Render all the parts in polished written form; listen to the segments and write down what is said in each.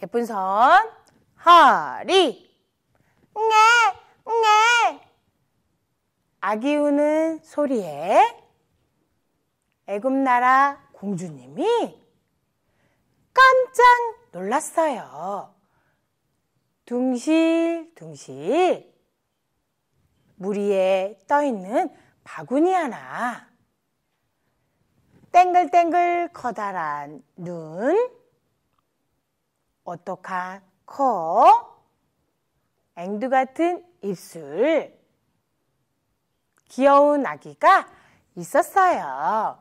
예쁜 손, 허리. 아기 우는 소리에 애굽나라 공주님이 깜짝 놀랐어요. 둥실둥실 물 위에 떠있는 바구니 하나, 땡글땡글 커다란 눈, 오똑한 코, 앵두 같은 입술, 귀여운 아기가 있었어요.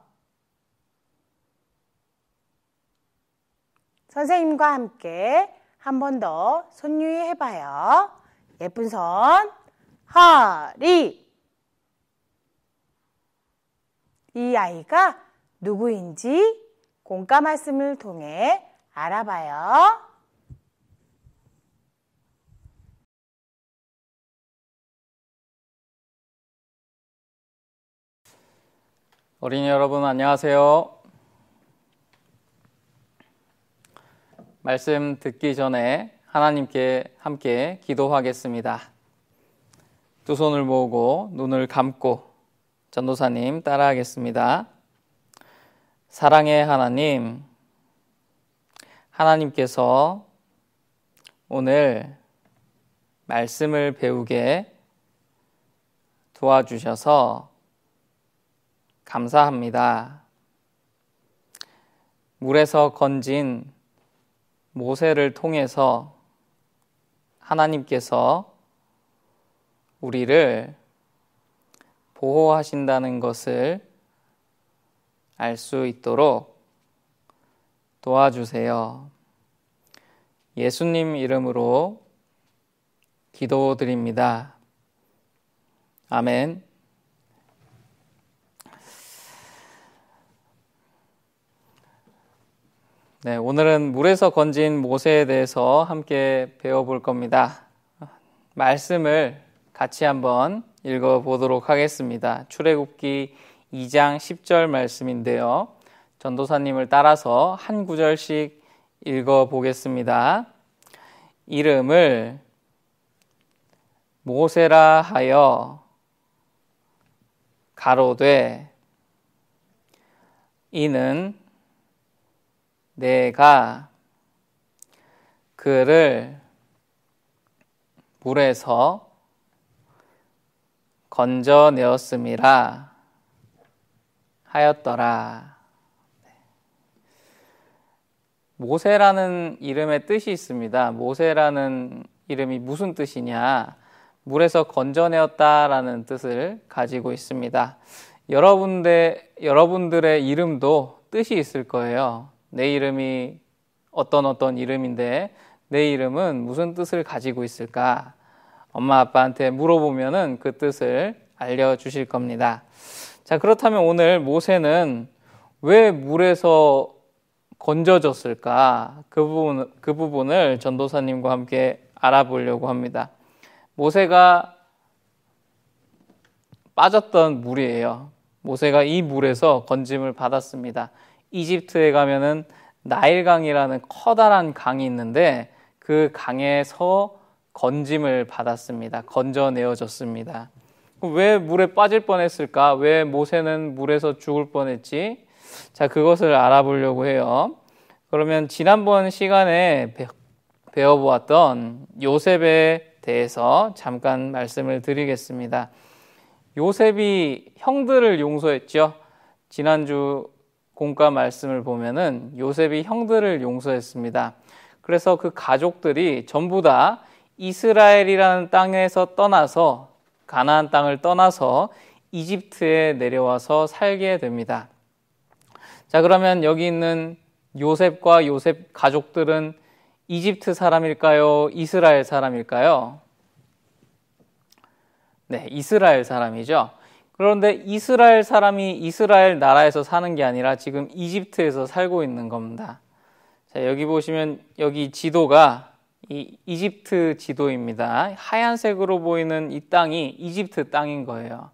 선생님과 함께 한 번 더 손유희 해봐요. 예쁜 손, 허리. 이 아이가 누구인지 공과 말씀을 통해 알아봐요. 어린이 여러분 안녕하세요. 말씀 듣기 전에 하나님께 함께 기도하겠습니다. 두 손을 모으고 눈을 감고 전도사님 따라하겠습니다. 사랑의 하나님, 하나님께서 오늘 말씀을 배우게 도와주셔서 감사합니다. 물에서 건진 모세를 통해서 하나님께서 우리를 보호하신다는 것을 알 수 있도록 도와주세요. 예수님 이름으로 기도드립니다. 아멘. 네, 오늘은 물에서 건진 모세에 대해서 함께 배워볼 겁니다. 말씀을 같이 한번 읽어보도록 하겠습니다. 출애굽기 2장 10절 말씀인데요. 전도사님을 따라서 한 구절씩 읽어보겠습니다. 이름을 모세라 하여 가로되 이는 내가 그를 물에서 건져내었음이라 하였더라. 모세라는 이름의 뜻이 있습니다. 모세라는 이름이 무슨 뜻이냐? 물에서 건져내었다라는 뜻을 가지고 있습니다. 여러분들의 이름도 뜻이 있을 거예요. 내 이름이 어떤 이름인데 내 이름은 무슨 뜻을 가지고 있을까? 엄마 아빠한테 물어보면은 그 뜻을 알려주실 겁니다. 자, 그렇다면 오늘 모세는 왜 물에서 건져졌을까? 그 부분을 전도사님과 함께 알아보려고 합니다. 모세가 빠졌던 물이에요. 모세가 이 물에서 건짐을 받았습니다. 이집트에 가면은 나일강이라는 커다란 강이 있는데 그 강에서 건짐을 받았습니다. 건져내어졌습니다. 왜 물에 빠질 뻔했을까? 왜 모세는 물에서 죽을 뻔했지? 자, 그것을 알아보려고 해요. 그러면 지난번 시간에 배워보았던 요셉에 대해서 잠깐 말씀을 드리겠습니다. 요셉이 형들을 용서했죠. 지난주 공과 말씀을 보면은 요셉이 형들을 용서했습니다. 그래서 그 가족들이 전부 다 이스라엘이라는 땅에서 떠나서 가나안 땅을 떠나서 이집트에 내려와서 살게 됩니다. 자, 그러면 여기 있는 요셉과 요셉 가족들은 이집트 사람일까요? 이스라엘 사람일까요? 네, 이스라엘 사람이죠. 그런데 이스라엘 사람이 이스라엘 나라에서 사는 게 아니라 지금 이집트에서 살고 있는 겁니다. 자, 여기 보시면 여기 지도가 이 이집트 지도입니다. 하얀색으로 보이는 이 땅이 이집트 땅인 거예요.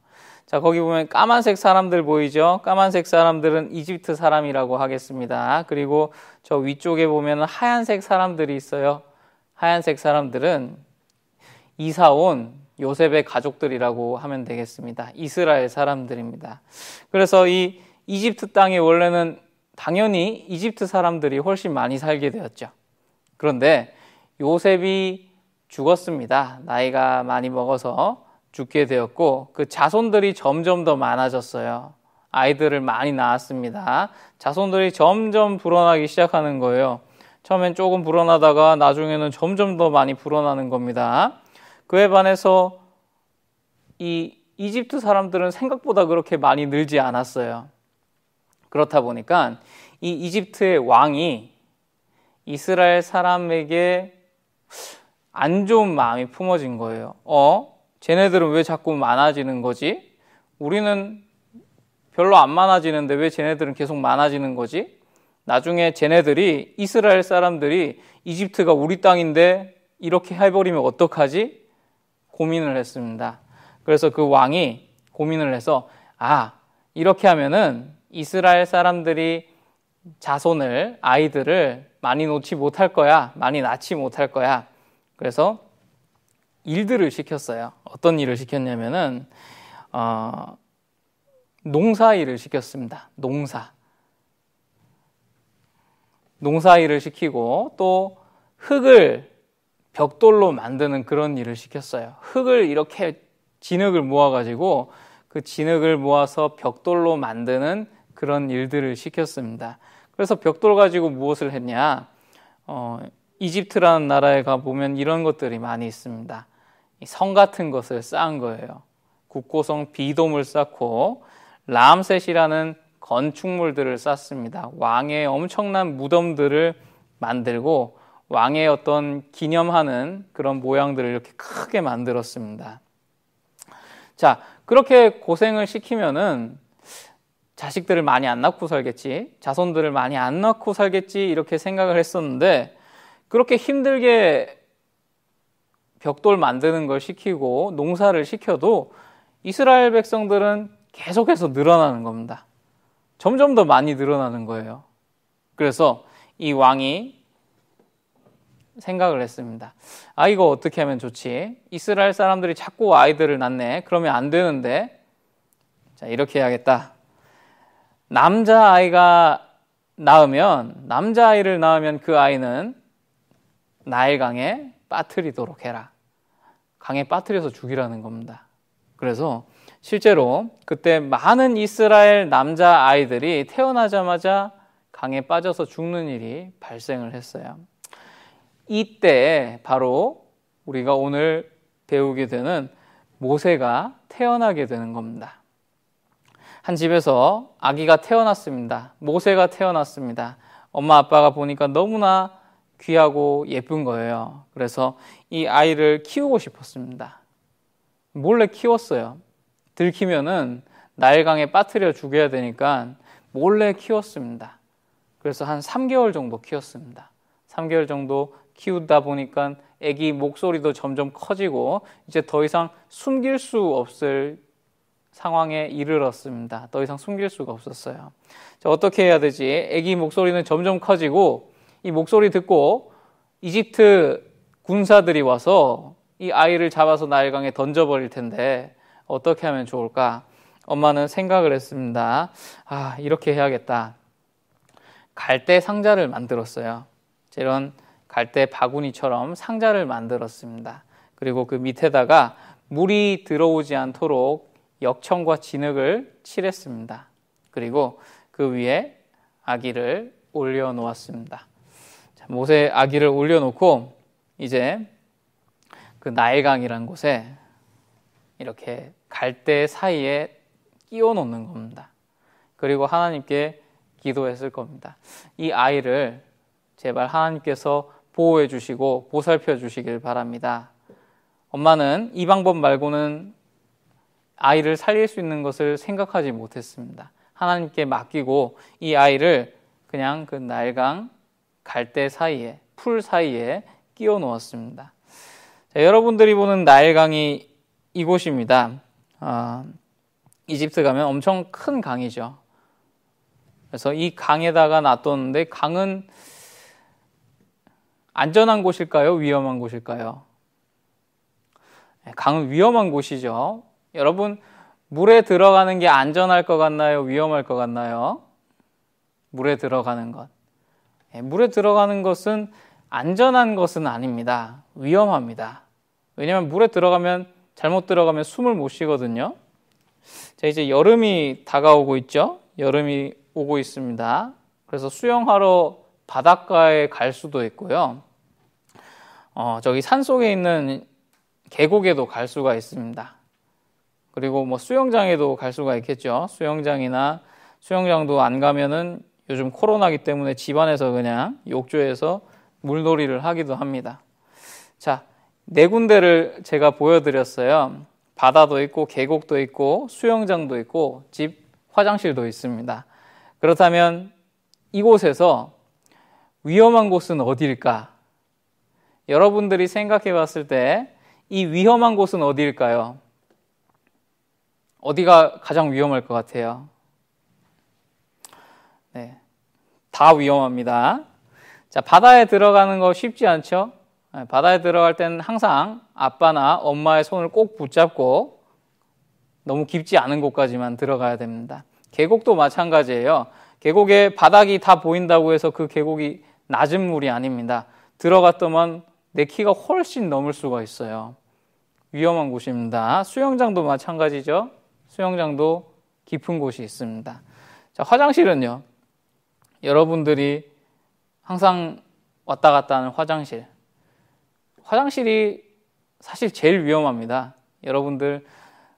자, 거기 보면 까만색 사람들 보이죠? 까만색 사람들은 이집트 사람이라고 하겠습니다. 그리고 저 위쪽에 보면 하얀색 사람들이 있어요. 하얀색 사람들은 이사 온 요셉의 가족들이라고 하면 되겠습니다. 이스라엘 사람들입니다. 그래서 이 이집트 땅에 원래는 당연히 이집트 사람들이 훨씬 많이 살게 되었죠. 그런데 요셉이 죽었습니다. 나이가 많이 먹어서 죽게 되었고 그 자손들이 점점 더 많아졌어요. 아이들을 많이 낳았습니다. 자손들이 점점 불어나기 시작하는 거예요. 처음엔 조금 불어나다가 나중에는 점점 더 많이 불어나는 겁니다. 그에 반해서 이 이집트 사람들은 생각보다 그렇게 많이 늘지 않았어요. 그렇다 보니까 이 이집트의 왕이 이스라엘 사람에게 안 좋은 마음이 품어진 거예요. 쟤네들은 왜 자꾸 많아지는 거지? 우리는 별로 안 많아지는데 왜 쟤네들은 계속 많아지는 거지? 나중에 쟤네들이 이스라엘 사람들이 이집트가 우리 땅인데 이렇게 해버리면 어떡하지? 고민을 했습니다. 그래서 그 왕이 고민을 해서 이렇게 하면은 이스라엘 사람들이 자손을, 아이들을 많이 놓지 못할 거야. 많이 낳지 못할 거야. 그래서 일들을 시켰어요. 어떤 일을 시켰냐면은 농사 일을 시켰습니다. 농사 일을 시키고 또 흙을 벽돌로 만드는 그런 일을 시켰어요. 흙을 이렇게 진흙을 모아가지고 그 진흙을 모아서 벽돌로 만드는 그런 일들을 시켰습니다. 그래서 벽돌 가지고 무엇을 했냐? 이집트라는 나라에 가보면 이런 것들이 많이 있습니다. 성 같은 것을 쌓은 거예요. 국고성 비돔을 쌓고 람셋이라는 건축물들을 쌓습니다. 왕의 엄청난 무덤들을 만들고 왕의 어떤 기념하는 그런 모양들을 이렇게 크게 만들었습니다. 자, 그렇게 고생을 시키면은 자식들을 많이 안 낳고 살겠지, 자손들을 많이 안 낳고 살겠지 이렇게 생각을 했었는데 그렇게 힘들게 벽돌 만드는 걸 시키고 농사를 시켜도 이스라엘 백성들은 계속해서 늘어나는 겁니다. 점점 더 많이 늘어나는 거예요. 그래서 이 왕이 생각을 했습니다. 이거 어떻게 하면 좋지? 이스라엘 사람들이 자꾸 아이들을 낳네. 그러면 안 되는데. 자, 이렇게 해야겠다. 남자아이를 낳으면 그 아이는 나일강에 빠뜨리도록 해라. 강에 빠뜨려서 죽이라는 겁니다. 그래서 실제로 그때 많은 이스라엘 남자아이들이 태어나자마자 강에 빠져서 죽는 일이 발생을 했어요. 이때 바로 우리가 오늘 배우게 되는 모세가 태어나게 되는 겁니다. 한 집에서 아기가 태어났습니다. 모세가 태어났습니다. 엄마 아빠가 보니까 너무나 귀하고 예쁜 거예요. 그래서 이 아이를 키우고 싶었습니다. 몰래 키웠어요. 들키면은 나일강에 빠뜨려 죽여야 되니까 몰래 키웠습니다. 그래서 한 3개월 정도 키웠습니다. 3개월 정도 키우다 보니까 아기 목소리도 점점 커지고 이제 더 이상 숨길 수 없을 상황에 이르렀습니다. 더 이상 숨길 수가 없었어요. 자, 어떻게 해야 되지? 아기 목소리는 점점 커지고 이 목소리 듣고 이집트 군사들이 와서 이 아이를 잡아서 나일강에 던져버릴 텐데 어떻게 하면 좋을까? 엄마는 생각을 했습니다. 이렇게 해야겠다. 갈대 상자를 만들었어요. 이런 갈대 바구니처럼 상자를 만들었습니다. 그리고 그 밑에다가 물이 들어오지 않도록 역청과 진흙을 칠했습니다. 그리고 그 위에 아기를 올려놓았습니다. 모세 아기를 올려놓고 이제 그 나일강이라는 곳에 이렇게 갈대 사이에 끼워 놓는 겁니다. 그리고 하나님께 기도했을 겁니다. 이 아이를 제발 하나님께서 보호해 주시고 보살펴 주시길 바랍니다. 엄마는 이 방법 말고는 아이를 살릴 수 있는 것을 생각하지 못했습니다. 하나님께 맡기고 이 아이를 그냥 그 나일강 갈대 사이에, 풀 사이에 끼워 놓았습니다. 자, 여러분들이 보는 나일강이 이곳입니다. 이집트 가면 엄청 큰 강이죠. 그래서 이 강에다가 놔뒀는데 강은 안전한 곳일까요? 위험한 곳일까요? 강은 위험한 곳이죠. 여러분, 물에 들어가는 게 안전할 것 같나요? 위험할 것 같나요? 물에 들어가는 것. 물에 들어가는 것은 안전한 것은 아닙니다. 위험합니다. 왜냐하면 물에 들어가면, 잘못 들어가면 숨을 못 쉬거든요. 자, 이제 여름이 다가오고 있죠. 여름이 오고 있습니다. 그래서 수영하러 바닷가에 갈 수도 있고요. 저기 산속에 있는 계곡에도 갈 수가 있습니다. 그리고 뭐 수영장에도 갈 수가 있겠죠. 수영장도 안 가면은 요즘 코로나기 때문에 집안에서 그냥 욕조에서 물놀이를 하기도 합니다. 자, 4군데를 제가 보여드렸어요. 바다도 있고 계곡도 있고 수영장도 있고 집 화장실도 있습니다. 그렇다면 이곳에서 위험한 곳은 어디일까? 여러분들이 생각해 봤을 때 이 위험한 곳은 어디일까요? 어디가 가장 위험할 것 같아요? 네, 다 위험합니다. 자, 바다에 들어가는 거 쉽지 않죠? 바다에 들어갈 때는 항상 아빠나 엄마의 손을 꼭 붙잡고 너무 깊지 않은 곳까지만 들어가야 됩니다. 계곡도 마찬가지예요. 계곡의 바닥이 다 보인다고 해서 그 계곡이 낮은 물이 아닙니다. 들어갔더만 내 키가 훨씬 넘을 수가 있어요. 위험한 곳입니다. 수영장도 마찬가지죠. 수영장도 깊은 곳이 있습니다. 자, 화장실은요. 여러분들이 항상 왔다 갔다 하는 화장실. 화장실이 사실 제일 위험합니다. 여러분들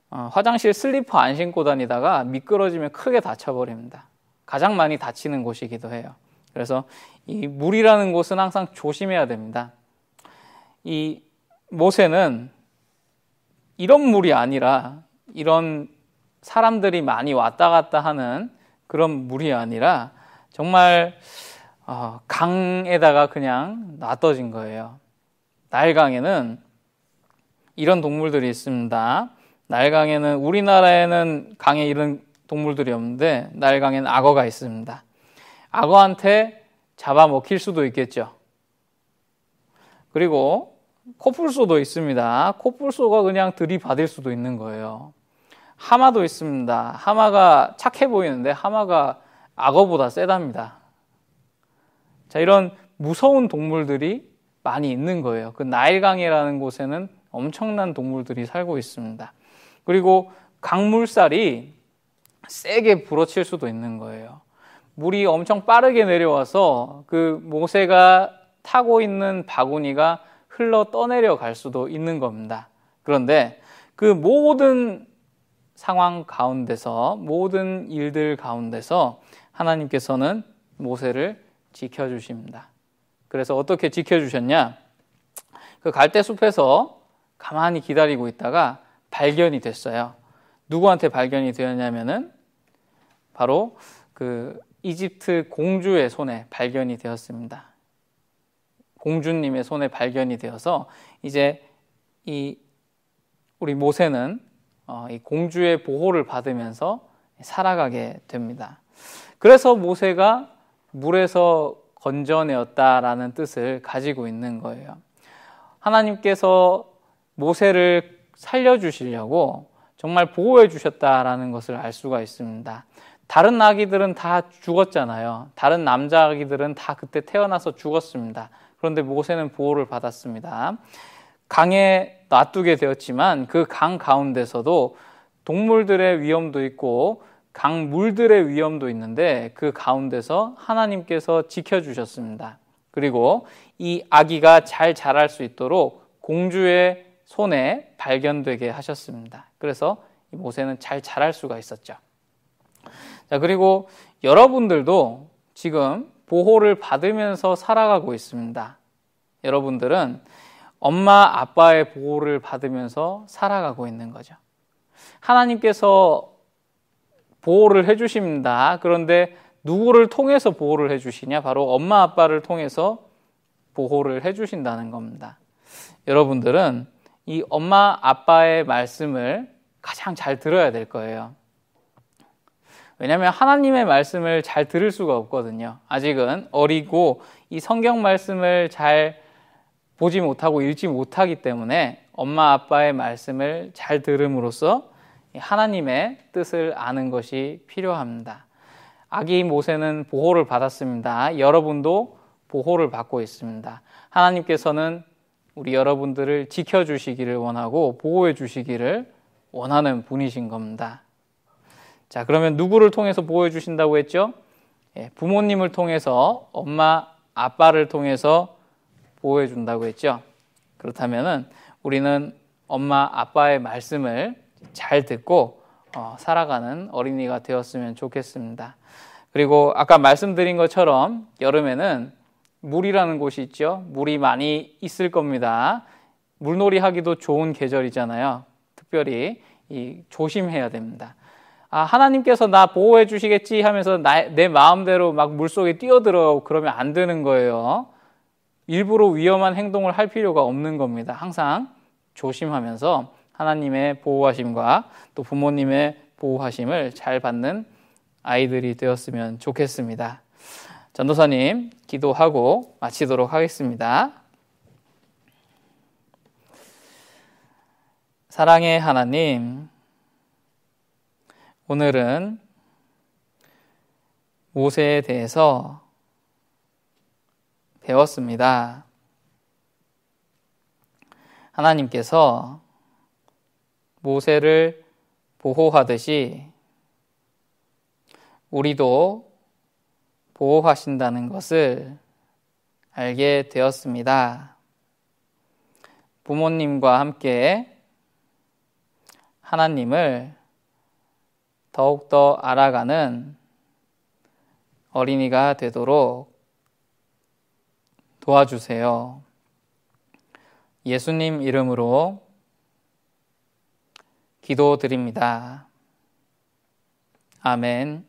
화장실 슬리퍼 안 신고 다니다가 미끄러지면 크게 다쳐버립니다. 가장 많이 다치는 곳이기도 해요. 그래서 이 물이라는 곳은 항상 조심해야 됩니다. 이 모세는 이런 물이 아니라 이런 사람들이 많이 왔다 갔다 하는 그런 물이 아니라 정말 강에다가 그냥 놔둬진 거예요. 나일강에는 이런 동물들이 있습니다. 나일강에는 우리나라에는 강에 이런 동물들이 없는데 나일강에는 악어가 있습니다. 악어한테 잡아먹힐 수도 있겠죠. 그리고 코뿔소도 있습니다. 코뿔소가 그냥 들이받을 수도 있는 거예요. 하마도 있습니다. 하마가 착해 보이는데 하마가 악어보다 세답니다. 자, 이런 무서운 동물들이 많이 있는 거예요. 그 나일강이라는 곳에는 엄청난 동물들이 살고 있습니다. 그리고 강물살이 세게 불어칠 수도 있는 거예요. 물이 엄청 빠르게 내려와서 그 모세가 타고 있는 바구니가 흘러 떠내려 갈 수도 있는 겁니다. 그런데 그 모든 상황 가운데서, 모든 일들 가운데서 하나님께서는 모세를 지켜주십니다. 그래서 어떻게 지켜주셨냐? 그 갈대숲에서 가만히 기다리고 있다가 발견이 됐어요. 누구한테 발견이 되었냐면은 바로 그 이집트 공주의 손에 발견이 되었습니다. 공주님의 손에 발견이 되어서 이제 우리 모세는 이 공주의 보호를 받으면서 살아가게 됩니다. 그래서 모세가 물에서 건져내었다라는 뜻을 가지고 있는 거예요. 하나님께서 모세를 살려주시려고 정말 보호해 주셨다라는 것을 알 수가 있습니다. 다른 아기들은 다 죽었잖아요. 다른 남자 아기들은 다 그때 태어나서 죽었습니다. 그런데 모세는 보호를 받았습니다. 강에 놔두게 되었지만 그 강 가운데서도 동물들의 위험도 있고 강물들의 위험도 있는데 그 가운데서 하나님께서 지켜주셨습니다. 그리고 이 아기가 잘 자랄 수 있도록 공주의 손에 발견되게 하셨습니다. 그래서 이 모세는 잘 자랄 수가 있었죠. 자, 그리고 여러분들도 지금 보호를 받으면서 살아가고 있습니다. 여러분들은 엄마, 아빠의 보호를 받으면서 살아가고 있는 거죠. 하나님께서 보호를 해주십니다. 그런데 누구를 통해서 보호를 해주시냐? 바로 엄마, 아빠를 통해서 보호를 해주신다는 겁니다. 여러분들은 이 엄마, 아빠의 말씀을 가장 잘 들어야 될 거예요. 왜냐하면 하나님의 말씀을 잘 들을 수가 없거든요. 아직은 어리고 이 성경 말씀을 잘 보지 못하고 읽지 못하기 때문에 엄마 아빠의 말씀을 잘 들음으로써 하나님의 뜻을 아는 것이 필요합니다. 아기 모세는 보호를 받았습니다. 여러분도 보호를 받고 있습니다. 하나님께서는 우리 여러분들을 지켜주시기를 원하고 보호해 주시기를 원하는 분이신 겁니다. 자, 그러면 누구를 통해서 보호해 주신다고 했죠? 부모님을 통해서, 엄마, 아빠를 통해서 보호해 준다고 했죠? 그렇다면은 우리는 엄마, 아빠의 말씀을 잘 듣고 살아가는 어린이가 되었으면 좋겠습니다. 그리고 아까 말씀드린 것처럼 여름에는 물이라는 곳이 있죠. 물이 많이 있을 겁니다. 물놀이 하기도 좋은 계절이잖아요. 특별히 조심해야 됩니다. 하나님께서 나 보호해 주시겠지 하면서 내 마음대로 막 물속에 뛰어들어 그러면 안 되는 거예요. 일부러 위험한 행동을 할 필요가 없는 겁니다. 항상 조심하면서 하나님의 보호하심과 또 부모님의 보호하심을 잘 받는 아이들이 되었으면 좋겠습니다. 전도사님 기도하고 마치도록 하겠습니다. 사랑의 하나님, 오늘은 모세에 대해서 배웠습니다. 하나님께서 모세를 보호하듯이 우리도 보호하신다는 것을 알게 되었습니다. 부모님과 함께 하나님을 더욱더 알아가는 어린이가 되도록 도와주세요. 예수님 이름으로 기도드립니다. 아멘.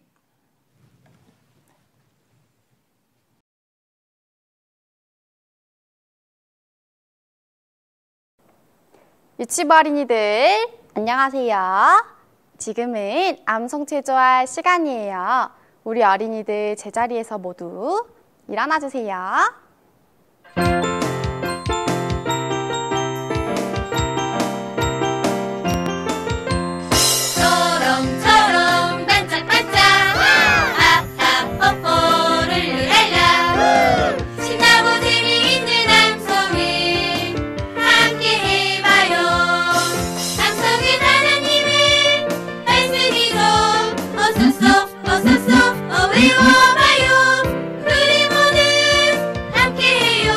유치부 어린이들 안녕하세요. 지금은 암송 체조할 시간이에요. 우리 어린이들 제자리에서 모두 일어나 주세요. 초롱초롱 반짝반짝 아하 뽀뽀를 룰랄라 신나고 재미있는 암송을 함께 해봐요. 암송은 하나님의 말씀이죠. 어서서 외워봐요. 우리 모두 함께해요.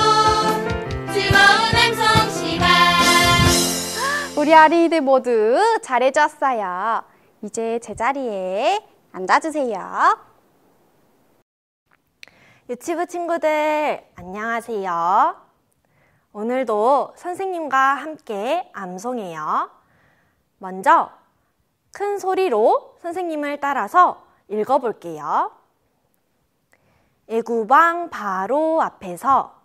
즐거운 암송 시간. 우리 어린이들 모두 잘해줬어요. 이제 제자리에 앉아주세요. 유치부 친구들 안녕하세요. 오늘도 선생님과 함께 암송해요. 먼저 큰 소리로 선생님을 따라서 읽어볼게요. 애구방 바로 앞에서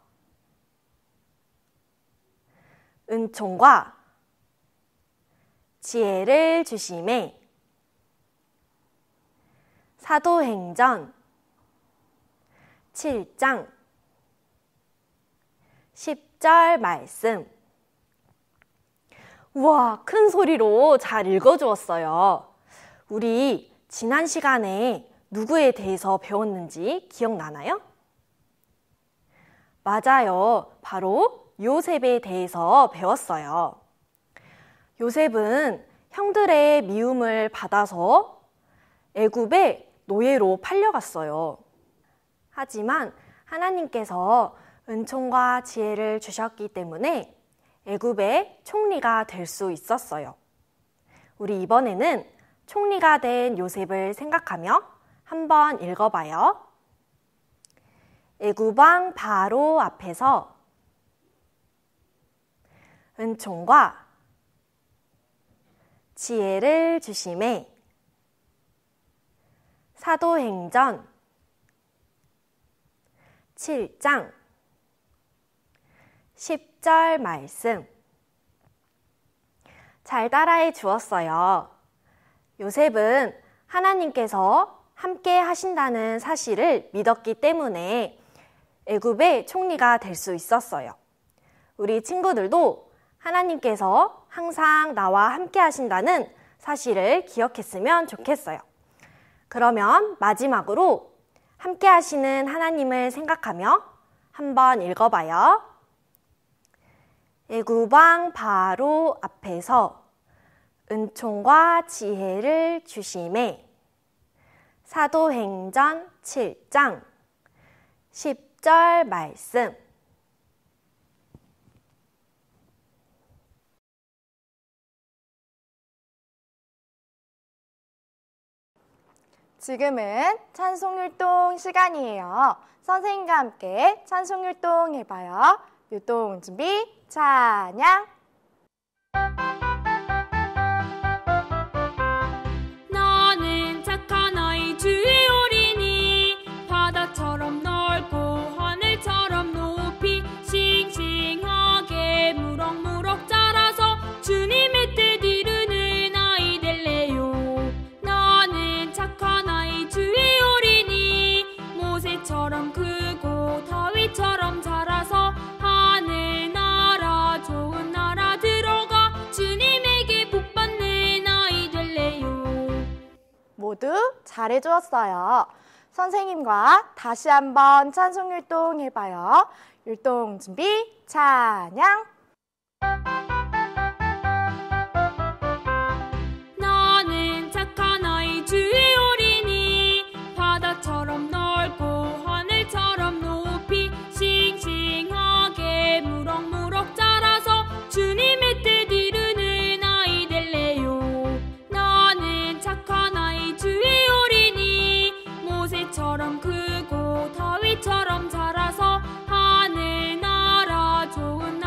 은총과 지혜를 주심에 사도행전 7장 10절 말씀. 우와, 큰 소리로 잘 읽어주었어요. 우리 지난 시간에 누구에 대해서 배웠는지 기억나나요? 맞아요. 바로 요셉에 대해서 배웠어요. 요셉은 형들의 미움을 받아서 애굽의 노예로 팔려갔어요. 하지만 하나님께서 은총과 지혜를 주셨기 때문에 애굽의 총리가 될 수 있었어요. 우리 이번에는 총리가 된 요셉을 생각하며 한번 읽어봐요. 애굽왕 바로 앞에서 은총과 지혜를 주심에 사도행전 7장 10절 말씀. 잘 따라해 주었어요. 요셉은 하나님께서 함께 하신다는 사실을 믿었기 때문에 애굽의 총리가 될 수 있었어요. 우리 친구들도 하나님께서 항상 나와 함께 하신다는 사실을 기억했으면 좋겠어요. 그러면 마지막으로 함께 하시는 하나님을 생각하며 한번 읽어봐요. 애굽왕 바로 앞에서 은총과 지혜를 주심에. 사도행전 7장 10절 말씀. 지금은 찬송율동 시간이에요. 선생님과 함께 찬송율동 해봐요. 율동 준비, 찬양. 나는 착한 아이 주의 어린이 바다처럼 넓고 하늘처럼 높이 싱싱하게 무럭무럭 자라서 주님의 뜻 이루는 아이 될래요. 나는 착한 아이 주의 어린이 모세처럼 크고 다윗처럼 자라서 하늘나라 좋은 나라 들어가 주님에게 복받는 아이 될래요. 모두 잘해주었어요. 선생님과 다시 한번 찬송율동 해봐요. 율동 준비, 찬양. 나는 착한 아이 주의 어린이 바다처럼 넓고 하늘처럼 높이 싱싱하게 무럭무럭 자라서 주님의 뜻 이루는 아이 될래요. 나는 착한 아이 주의 어린이 모세처럼 크고 다윗처럼 자라서 하늘나라 좋은